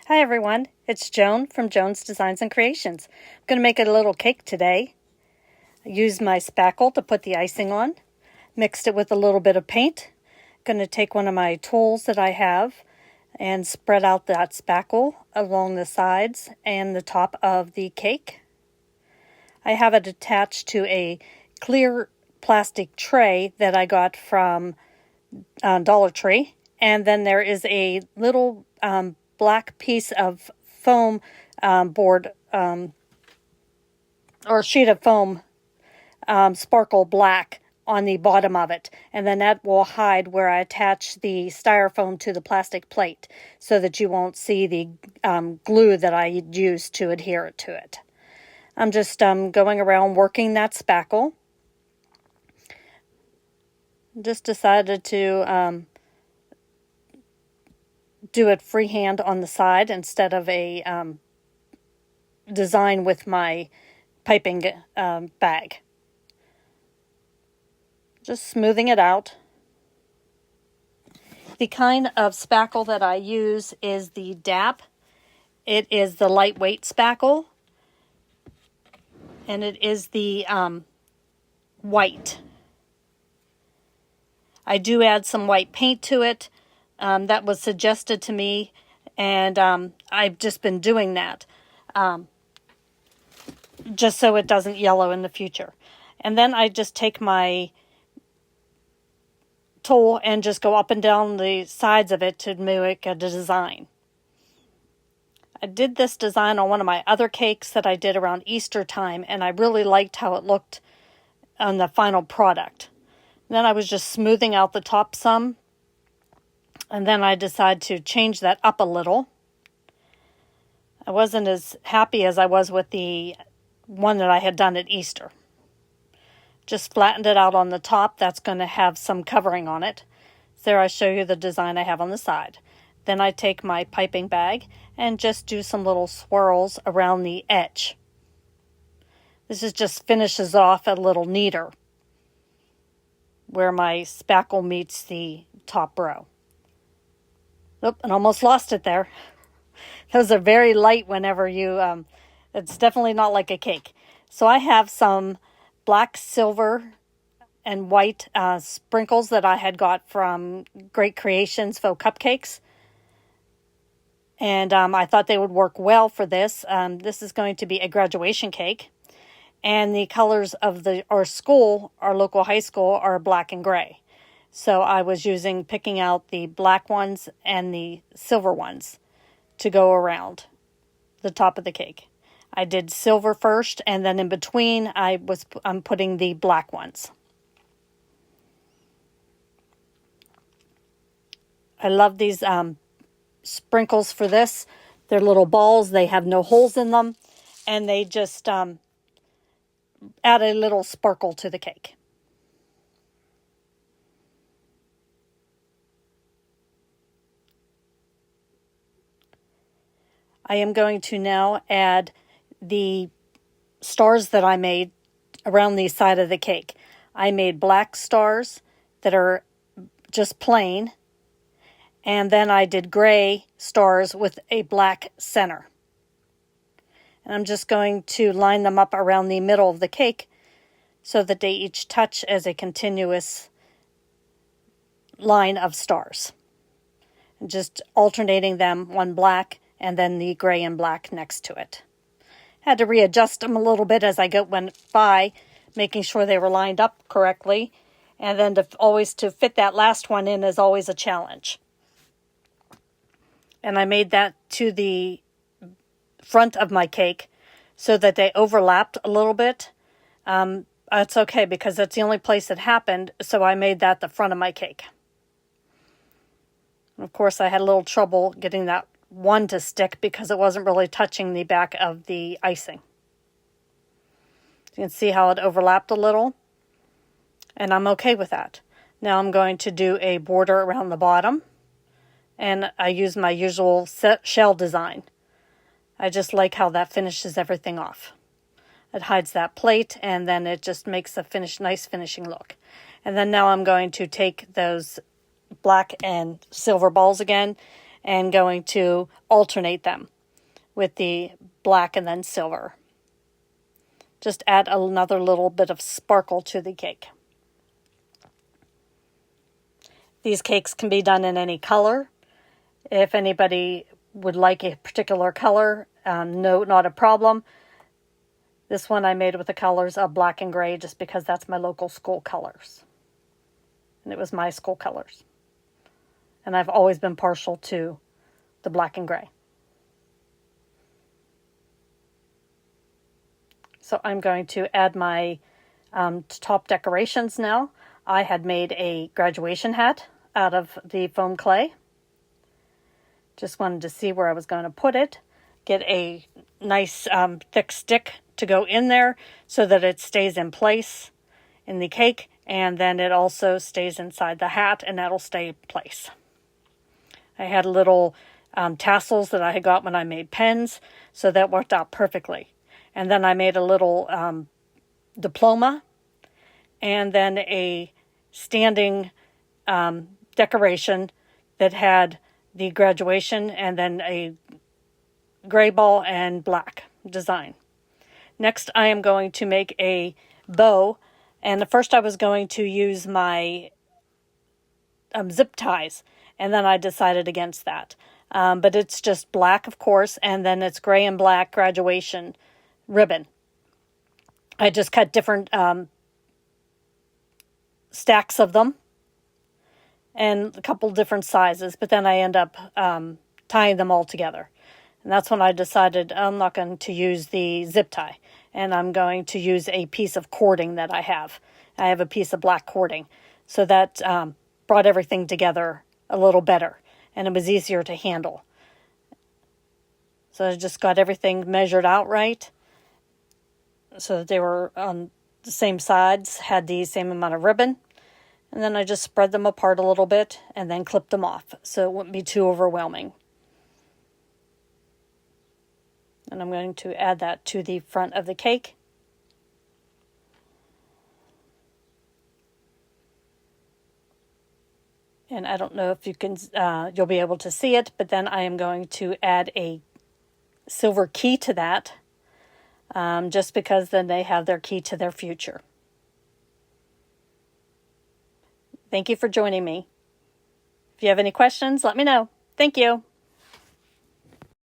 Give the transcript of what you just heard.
Hi everyone, it's Joan from Joan's Designs and Creations. I'm going to make a little cake today. I used my spackle to put the icing on, mixed it with a little bit of paint. I'm going to take one of my tools that I have and spread out that spackle along the sides and the top of the cake. I have it attached to a clear plastic tray that I got from Dollar Tree, and then there is a little black piece of foam board or sheet of foam sparkle black on the bottom of it, and then that will hide where I attach the styrofoam to the plastic plate so that you won't see the glue that I used to adhere it to it. I'm just going around working that spackle. Just decided to do it freehand on the side instead of a design with my piping bag. Just smoothing it out. The kind of spackle that I use is the DAP. It is the lightweight spackle, and it is the white. I do add some white paint to it. That was suggested to me, and I've just been doing that just so it doesn't yellow in the future. And then I just take my tool and just go up and down the sides of it to make a design. I did this design on one of my other cakes that I did around Easter time, and I really liked how it looked on the final product. Then I was just smoothing out the top some, and then I decided to change that up a little. I wasn't as happy as I was with the one that I had done at Easter. Just flattened it out on the top. That's going to have some covering on it. There I show you the design I have on the side. Then I take my piping bag and just do some little swirls around the edge. This just finishes off a little neater where my spackle meets the top row. Oop, and almost lost it there. Those are very light whenever you, it's definitely not like a cake. So I have some black, silver, and white sprinkles that I had got from Great Creations Faux Cupcakes. And I thought they would work well for this. This is going to be a graduation cake. And the colors of our school, our local high school, are black and gray. So I was picking out the black ones and the silver ones to go around the top of the cake. I did silver first, and then in between I'm putting the black ones. I love these sprinkles for this. They're little balls. They have no holes in them, and they just add a little sparkle to the cake. I am going to now add the stars that I made around the side of the cake. I made black stars that are just plain, and then I did gray stars with a black center. And I'm just going to line them up around the middle of the cake so that they each touch as a continuous line of stars. And just alternating them, one black and then the gray and black next to it. Had to readjust them a little bit as I went by, making sure they were lined up correctly. And then to fit that last one in is always a challenge. And I made that to the front of my cake so that they overlapped a little bit. That's okay because that's the only place it happened, so I made that the front of my cake. Of course, I had a little trouble getting that one to stick because it wasn't really touching the back of the icing. You can see how it overlapped a little, and I'm okay with that. Now I'm going to do a border around the bottom, and I use my usual shell design. I just like how that finishes everything off. It hides that plate, and then it just makes a nice finishing look. And then now I'm going to take those black and silver balls again and going to alternate them with the black and then silver. Just add another little bit of sparkle to the cake. These cakes can be done in any color. If anybody would like a particular color, no, not a problem. This one I made with the colors of black and gray just because that's my local school colors. And it was my school colors. And I've always been partial to the black and gray. So I'm going to add my top decorations now. I had made a graduation hat out of the foam clay. Just wanted to see where I was going to put it. Get a nice thick stick to go in there so that it stays in place in the cake, and then it also stays inside the hat, and that'll stay in place. I had little tassels that I had got when I made pens, so that worked out perfectly. And then I made a little diploma, and then a standing decoration that had the graduation and then a gray ball and black design. Next, I am going to make a bow, and at first I was going to use my zip ties, and then I decided against that. But it's just black, of course, and then it's gray and black graduation ribbon. I just cut different stacks of them and a couple different sizes, but then I end up tying them all together. And that's when I decided I'm not going to use the zip tie, and I'm going to use a piece of cording that I have. I have a piece of black cording, so that brought everything together a little better, and it was easier to handle. So I just got everything measured out right, so that they were on the same sides, had the same amount of ribbon, and then I just spread them apart a little bit and then clipped them off so it wouldn't be too overwhelming. And I'm going to add that to the front of the cake. And I don't know if you can, you'll be able to see it, but then I am going to add a silver key to that, just because then they have their key to their future. Thank you for joining me. If you have any questions, let me know. Thank you.